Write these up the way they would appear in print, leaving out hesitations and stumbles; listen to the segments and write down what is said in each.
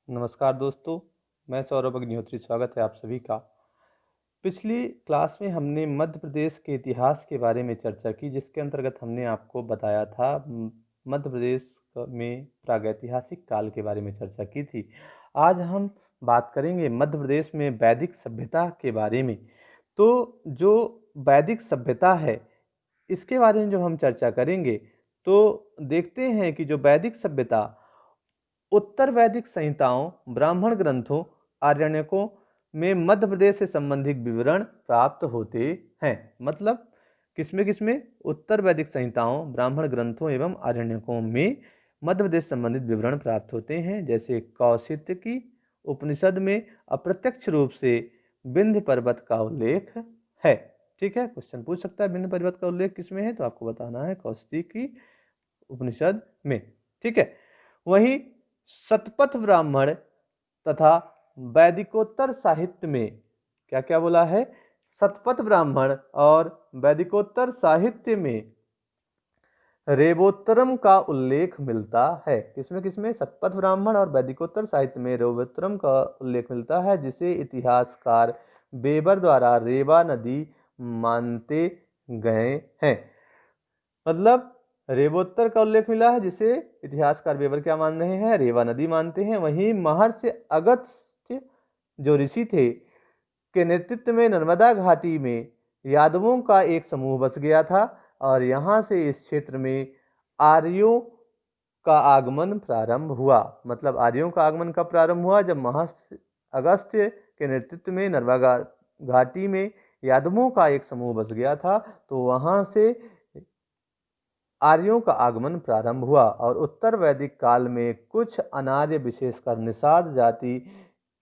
नमस्कार दोस्तों, मैं सौरभ अग्निहोत्री। स्वागत है आप सभी का। पिछली क्लास में हमने मध्य प्रदेश के इतिहास के बारे में चर्चा की, जिसके अंतर्गत हमने आपको बताया था मध्य प्रदेश में प्रागैतिहासिक काल के बारे में चर्चा की थी। आज हम बात करेंगे मध्य प्रदेश में वैदिक सभ्यता के बारे में। तो जो वैदिक सभ्यता है, इसके बारे में जो हम चर्चा करेंगे, तो देखते हैं कि जो वैदिक सभ्यता उत्तर वैदिक संहिताओं, ब्राह्मण ग्रंथों, आरण्यकों में मध्य प्रदेश से संबंधित विवरण प्राप्त होते हैं। मतलब किसमें उत्तर वैदिक संहिताओं, ब्राह्मण ग्रंथों एवं आरण्यकों में मध्य प्रदेश संबंधित विवरण प्राप्त होते हैं। जैसे कौशितकी उपनिषद में अप्रत्यक्ष रूप से विंध्य पर्वत का उल्लेख है। ठीक है, क्वेश्चन पूछ सकता है विंध्य पर्वत का उल्लेख किसमें है, तो आपको बताना है कौशितकी उपनिषद में। ठीक है, वहीं शतपथ ब्राह्मण तथा वैदिकोत्तर साहित्य में क्या क्या बोला है, शतपथ ब्राह्मण और वैदिकोत्तर साहित्य में रेवोत्तरम का उल्लेख मिलता है। किसमें शतपथ ब्राह्मण और वैदिकोत्तर साहित्य में रेवोत्तरम का उल्लेख मिलता है, जिसे इतिहासकार बेबर द्वारा रेवा नदी मानते गए हैं। मतलब रेवोत्तर का उल्लेख मिला है, जिसे इतिहासकार बेबर क्या मान रहे हैं, रेवा नदी मानते हैं। वहीं महर्षि अगस्त्य जो ऋषि थे के नेतृत्व में नर्मदा घाटी में यादवों का एक समूह बस गया था और यहाँ से इस क्षेत्र में आर्यों का आगमन प्रारंभ हुआ। मतलब आर्यों का आगमन कब प्रारंभ हुआ, जब महर्षि अगस्त्य के नेतृत्व में नर्मदा घाटी में यादवों का एक समूह बस गया था, तो वहाँ से आर्यों का आगमन प्रारंभ हुआ। और उत्तर वैदिक काल में कुछ अनार्य विशेषकर निषाद जाति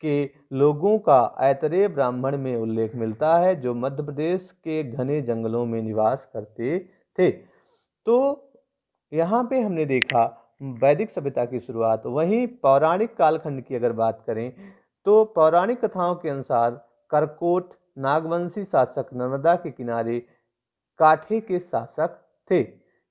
के लोगों का ऐतरेय ब्राह्मण में उल्लेख मिलता है, जो मध्य प्रदेश के घने जंगलों में निवास करते थे। तो यहाँ पे हमने देखा वैदिक सभ्यता की शुरुआत। वहीं पौराणिक कालखंड की अगर बात करें, तो पौराणिक कथाओं के अनुसार करकोट नागवंशी शासक नर्मदा के किनारे काठे के शासक थे।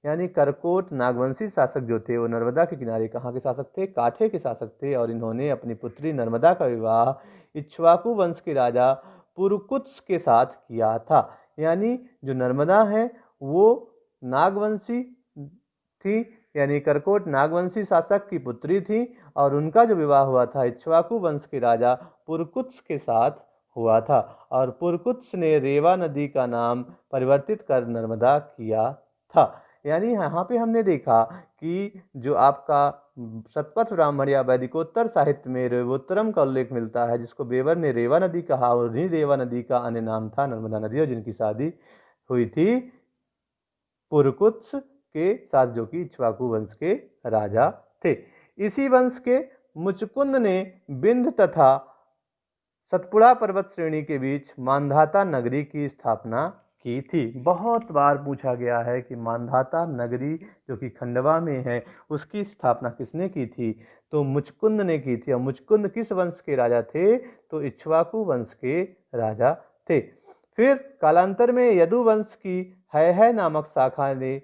यानी करकोट नागवंशी शासक जो थे वो नर्मदा के किनारे कहाँ के शासक थे, काठे के शासक थे। और इन्होंने अपनी पुत्री नर्मदा का विवाह इक्ष्वाकु वंश के राजा पुरुकुत्स के साथ किया था। यानी जो नर्मदा है वो नागवंशी थी, यानी करकोट नागवंशी शासक की पुत्री थी, और उनका जो विवाह हुआ था इक्ष्वाकु वंश के राजा पुरुकुत्स के साथ हुआ था। और पुरुकुत्स ने रेवा नदी का नाम परिवर्तित कर नर्मदा किया था। यानी यहाँ पे हमने देखा कि जो आपका शतपथ ब्राह्मण या वैदिकोत्तर साहित्य में रेवोत्तरम का उल्लेख मिलता है, जिसको बेवर ने रेवा नदी कहा, और उन्हीं रेवा नदी का अन्य नाम था नर्मदा नदी, और जिनकी शादी हुई थी पुरुकुत्स के साथ, जो कि इक्ष्वाकु वंश के राजा थे। इसी वंश के मुचकुंद ने विंध्य तथा सतपुड़ा पर्वत श्रेणी के बीच मांधाता नगरी की स्थापना की थी। बहुत बार पूछा गया है कि मांधाता नगरी जो कि खंडवा में है, उसकी स्थापना किसने की थी, तो मुचकुंद ने की थी। और मुचकुंद किस वंश के राजा थे, तो इक्ष्वाकु वंश के राजा थे। फिर कालांतर में यदु वंश की है नामक शाखा ने,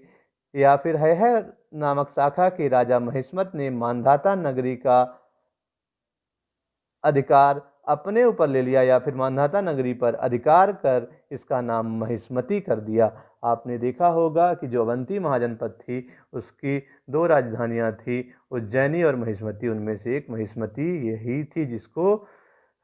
या फिर है नामक शाखा के राजा महिष्मत ने मांधाता नगरी का अधिकार अपने ऊपर ले लिया, या फिर मांधाता नगरी पर अधिकार कर इसका नाम महिष्मती कर दिया। आपने देखा होगा कि जो अवंती महाजनपद थी उसकी दो राजधानियां थी, उज्जैनी और महिष्मती। उनमें से एक महिष्मती यही थी, जिसको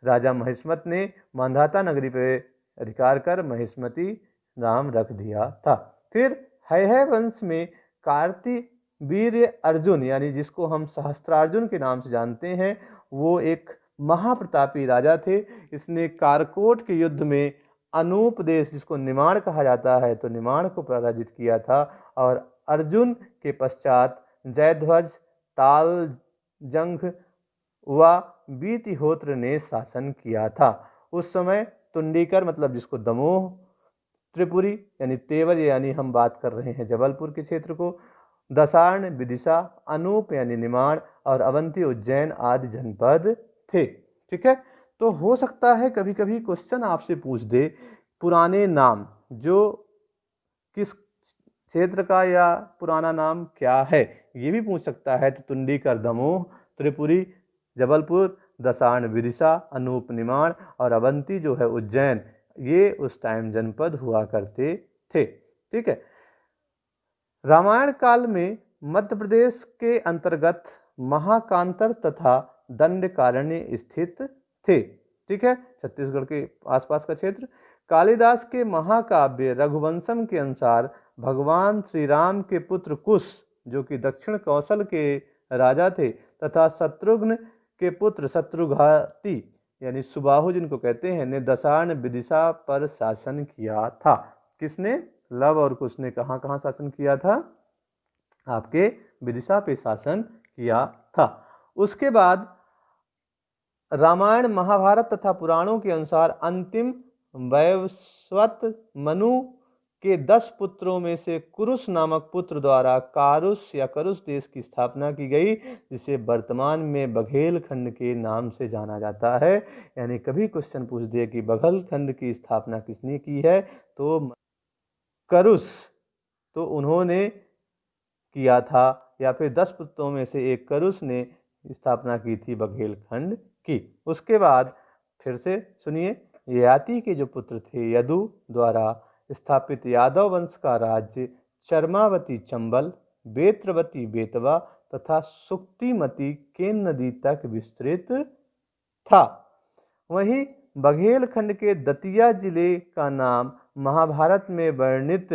राजा महिष्मत ने मांधाता नगरी पर अधिकार कर महिष्मती नाम रख दिया था। फिर है वंश में कार्तिवीर्य अर्जुन, यानी जिसको हम सहस्त्रार्जुन के नाम से जानते हैं, वो एक महाप्रतापी राजा थे। इसने कारकोट के युद्ध में अनूप देश, जिसको निमाड़ कहा जाता है, तो निमाड़ को पराजित किया था। और अर्जुन के पश्चात जयध्वज, तालजंग व बीतिहोत्र ने शासन किया था। उस समय तुंडीकर, मतलब जिसको दमोह, त्रिपुरी यानी तेवर, यानी हम बात कर रहे हैं जबलपुर के क्षेत्र को, दसार्ण, विदिशा, अनूप यानी निमाड़, और अवंती, उज्जैन आदि जनपद थे। ठीक है, तो हो सकता है कभी कभी क्वेश्चन आपसे पूछ दे पुराने नाम, जो किस क्षेत्र का या पुराना नाम क्या है, ये भी पूछ सकता है। तो तुंडीकर दमोह, त्रिपुरी जबलपुर, दसार्ण विदिशा, अनूप निमाड़ और अवंती जो है उज्जैन, ये उस टाइम जनपद हुआ करते थे। ठीक है। रामायण काल में मध्य प्रदेश के अंतर्गत महाकांतर तथा दंडकारण्य स्थित थे। ठीक है, छत्तीसगढ़ के आसपास का क्षेत्र। कालिदास के महाकाव्य रघुवंशम के अनुसार भगवान श्री राम के पुत्र कुश, जो कि दक्षिण कौशल के राजा थे, तथा शत्रुघ्न के पुत्र शत्रुघाती यानी सुबाहु जिनको कहते हैं, ने दसार्ण विदिशा पर शासन किया था। किसने? लव और कुश ने कहाँ कहाँ शासन किया था? आपके विदिशा पे शासन किया था। उसके बाद रामायण, महाभारत तथा पुराणों के अनुसार अंतिम वैवस्वत मनु के 10 पुत्रों में से कुरुस नामक पुत्र द्वारा कारुस या करुस देश की स्थापना की गई, जिसे वर्तमान में बघेलखंड के नाम से जाना जाता है। यानी कभी क्वेश्चन पूछ दिए कि बघेलखंड की स्थापना किसने की है, तो करुस तो उन्होंने किया था, या फिर 10 पुत्रों में से एक करुस ने स्थापना की थी बघेलखंड की। उसके बाद फिर से सुनिए, ययाति के जो पुत्र थे यदु द्वारा स्थापित यादव वंश का राज्य चर्मावती चंबल, बेत्रवती बेतवा तथा सुक्तिमती केन नदी तक विस्तृत था। वहीं बघेलखंड के दतिया जिले का नाम महाभारत में वर्णित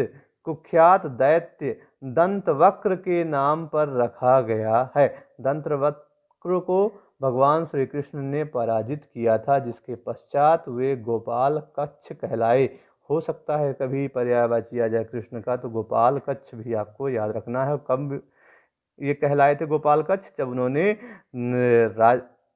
कुख्यात दैत्य दंतवक्र के नाम पर रखा गया है। दंतवक्र को भगवान श्री कृष्ण ने पराजित किया था, जिसके पश्चात वे गोपाल कच्छ कहलाए। हो सकता है कभी पर्यायवाची आ जाए कृष्ण का, तो गोपाल कच्छ भी आपको याद रखना है। कब ये कहलाए थे गोपाल कच्छ? जब उन्होंने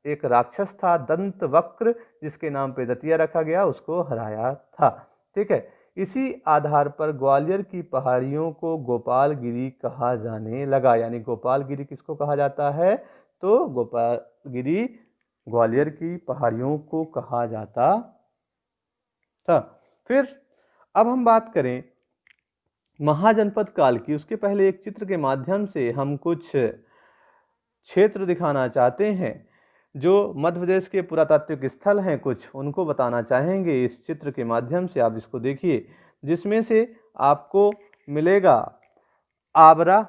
एक राक्षस था दंतवक्र, जिसके नाम पे दतिया रखा गया, उसको हराया था। ठीक है। इसी आधार पर ग्वालियर की पहाड़ियों को गोपालगिरी कहा जाने लगा। यानी गोपालगिरी किसको कहा जाता है? तो गोपालगिरी ग्वालियर की पहाड़ियों को कहा जाता था। फिर अब हम बात करें महाजनपद काल की। उसके पहले एक चित्र के माध्यम से हम कुछ क्षेत्र दिखाना चाहते हैं जो मध्य प्रदेश के पुरातात्विक स्थल हैं, कुछ उनको बताना चाहेंगे इस चित्र के माध्यम से। आप इसको देखिए, जिसमें से आपको मिलेगा आवरा,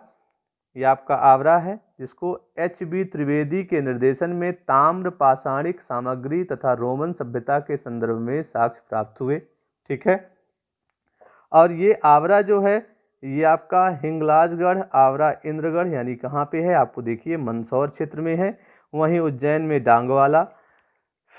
ये आपका आवरा है, जिसको H.B. त्रिवेदी के निर्देशन में ताम्र पाषाणिक सामग्री तथा रोमन सभ्यता के संदर्भ में साक्ष्य प्राप्त हुए। ठीक है। और ये आवरा जो है, ये आपका हिंगलाजगढ़, आवरा, इंद्रगढ़, यानी कहाँ पे है? आपको देखिए मंदसौर क्षेत्र में है। वहीं उज्जैन में डांगवाला।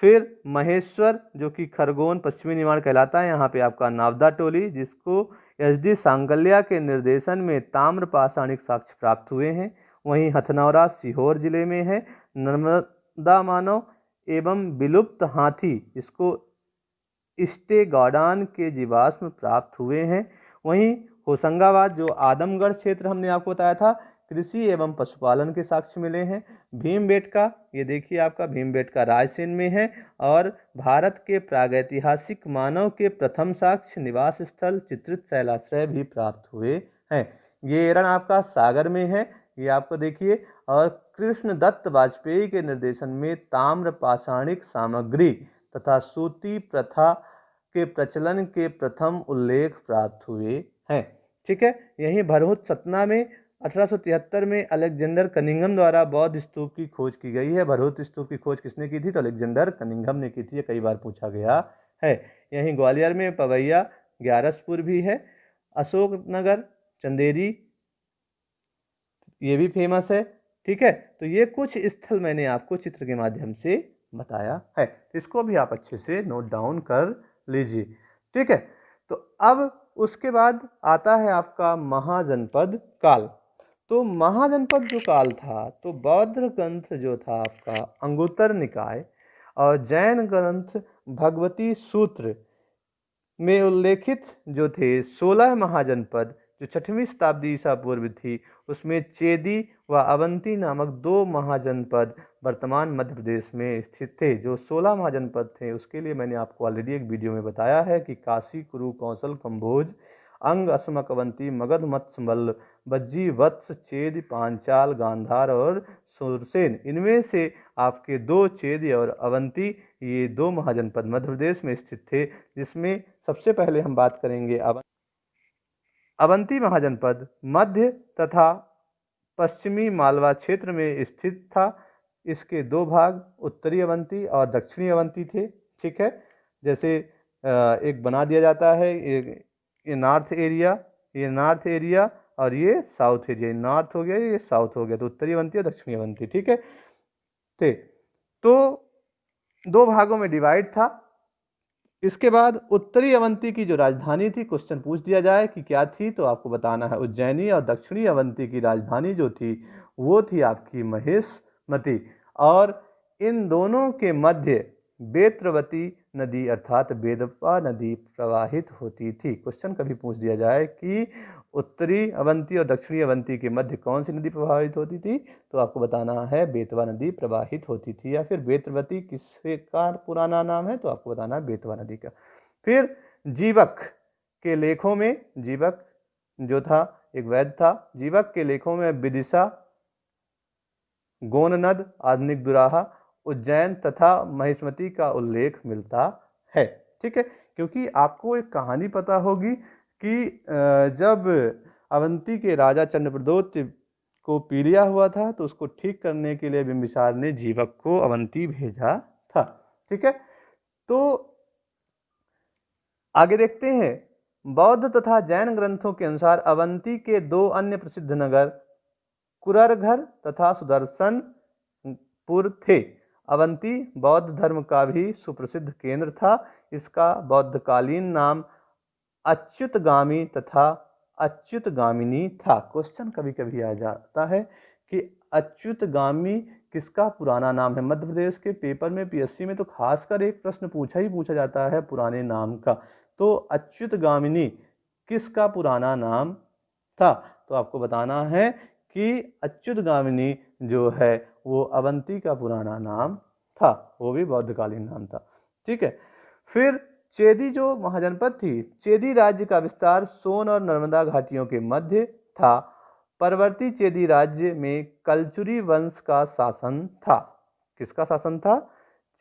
फिर महेश्वर जो कि खरगोन पश्चिमी निमाड़ कहलाता है, यहाँ पे आपका नावदा टोली, जिसको SD सांगल्या के निर्देशन में ताम्र पाषाणिक साक्ष्य प्राप्त हुए हैं। वहीं हथनौरा सीहोर जिले में है। नर्मदा मानव एवं विलुप्त हाथी, इसको स्टेगॉडान के जीवाश्म प्राप्त हुए हैं। वहीं होशंगाबाद जो आदमगढ़ क्षेत्र हमने आपको बताया था, कृषि एवं पशुपालन के साक्ष्य मिले हैं। भीमबेटका, ये देखिए आपका भीमबेटका रायसेन में है। और भारत के प्रागैतिहासिक मानव के प्रथम साक्ष्य निवास स्थल चित्रित शैलाश्रय भी प्राप्त हुए हैं। ये रण आपका सागर में है, ये आपको देखिए। और कृष्णदत्त वाजपेयी के निर्देशन में ताम्र पाषाणिक सामग्री तथा सूती प्रथा के प्रचलन के प्रथम उल्लेख प्राप्त हुए हैं। ठीक है। यहीं भरहुत सतना में 1873 में अलेक्जेंडर कनिंघम द्वारा बौद्ध स्तूप की खोज की गई है। भरहुत स्तूप की खोज किसने की थी? तो अलेक्जेंडर कनिंघम ने की थी। ये कई बार पूछा गया है। यहीं ग्वालियर में पवैया ग्यारसपुर भी है। अशोकनगर, चंदेरी, ये भी फेमस है। ठीक है। तो ये कुछ स्थल मैंने आपको चित्र के माध्यम से बताया है, इसको भी आप अच्छे से नोट डाउन कर लीजिए। ठीक है। तो अब उसके बाद आता है आपका महाजनपद काल। तो महाजनपद जो काल था, तो बौद्ध ग्रंथ जो था आपका अंगुत्तर निकाय और जैन ग्रंथ भगवती सूत्र में उल्लेखित जो थे 16 महाजनपद, जो 6वीं शताब्दी ईसा पूर्व थी, उसमें चेदी व अवंती नामक 2 महाजनपद वर्तमान मध्य प्रदेश में स्थित थे। जो 16 महाजनपद थे, उसके लिए मैंने आपको ऑलरेडी एक वीडियो में बताया है कि काशी, कुरु, कौशल, कंभोज, अंग, असमक, अवंती, मगध, मत्स्य, मल्ल, बज्जी, वत्स, चेद, पांचाल, गांधार और सुरसेन। इनमें से आपके दो, चेदी और अवंती, ये दो महाजनपद मध्य प्रदेश में स्थित थे, जिसमें सबसे पहले हम बात करेंगे अवंती महाजनपद मध्य तथा पश्चिमी मालवा क्षेत्र में स्थित था। इसके दो भाग उत्तरी अवंती और दक्षिणी अवंती थे। ठीक है, जैसे एक बना दिया जाता है, ये नॉर्थ एरिया और ये साउथ एरिया। नॉर्थ हो गया, ये साउथ हो गया, तो उत्तरी अवंती और दक्षिणी अवंती। ठीक है, तो दो भागों में डिवाइड था। इसके बाद उत्तरी अवंती की जो राजधानी थी, क्वेश्चन पूछ दिया जाए कि क्या थी, तो आपको बताना है उज्जैनी। और दक्षिणी अवंती की राजधानी जो थी वो थी आपकी महेशमती। और इन दोनों के मध्य बेत्रवती नदी अर्थात बेतवा नदी प्रवाहित होती थी। क्वेश्चन कभी पूछ दिया जाए कि उत्तरी अवंती और दक्षिणी अवंती के मध्य कौन सी नदी प्रवाहित होती थी, तो आपको बताना है बेतवा नदी प्रवाहित होती थी। या फिर बेत्रवती किसका पुराना नाम है, तो आपको बताना है बेतवा नदी का। फिर जीवक के लेखों में, जीवक जो था एक वैद्य था, जीवक के लेखों में विदिशा, गोननद, आधुनिक दुराहा, उज्जैन तथा महेशमती का उल्लेख मिलता है। ठीक है, क्योंकि आपको एक कहानी पता होगी कि जब अवंती के राजा चंद्रप्रदोत को पीलिया हुआ था, तो उसको ठीक करने के लिए बिंबिसार ने जीवक को अवंती भेजा था। ठीक है, तो आगे देखते हैं। बौद्ध तथा जैन ग्रंथों के अनुसार अवंती के दो अन्य प्रसिद्ध नगर कुररघर तथा सुदर्शनपुर थे। अवंती बौद्ध धर्म का भी सुप्रसिद्ध केंद्र था। इसका बौद्धकालीन नाम अच्युतगामी तथा अच्युतगामिनी था। क्वेश्चन कभी कभी आ जाता है कि अच्युतगामी किसका पुराना नाम है। मध्य प्रदेश के पेपर में, पीएससी में तो खासकर एक प्रश्न पूछा जाता है पुराने नाम का। तो अच्युतगामिनी किसका पुराना नाम था, तो आपको बताना है कि अच्युतगामिनी जो है वो अवंती का पुराना नाम था, वो भी बौद्धकालीन नाम था। ठीक है, फिर चेदी जो महाजनपद थी, चेदी राज्य का विस्तार सोन और नर्मदा घाटियों के मध्य था। परवर्ती चेदी राज्य में कलचुरी वंश का शासन था। किसका शासन था?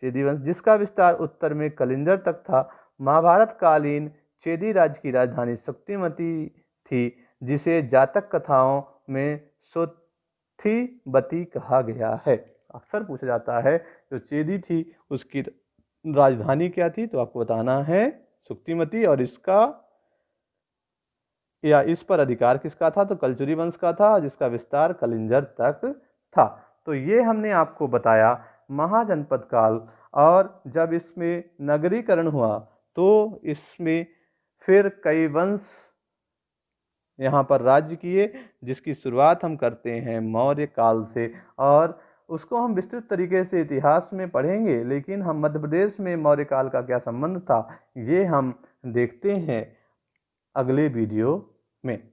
चेदी वंश, जिसका विस्तार उत्तर में कलिंजर तक था। महाभारत कालीन चेदी राज्य की राजधानी शक्तिमती थी, जिसे जातक कथाओं में सोथिबती कहा गया है। अक्सर पूछा जाता है जो चेदी थी उसकी राजधानी क्या थी, तो आपको बताना है सुक्तिमती। और इसका या इस पर अधिकार किसका था, तो कलचुरी वंश का था, जिसका विस्तार कलिंजर तक था। तो ये हमने आपको बताया महाजनपद काल। और जब इसमें नगरीकरण हुआ तो इसमें फिर कई वंश यहाँ पर राज्य किए, जिसकी शुरुआत हम करते हैं मौर्य काल से। और उसको हम विस्तृत तरीके से इतिहास में पढ़ेंगे, लेकिन हम मध्य प्रदेश में मौर्य काल का क्या संबंध था, ये हम देखते हैं अगले वीडियो में।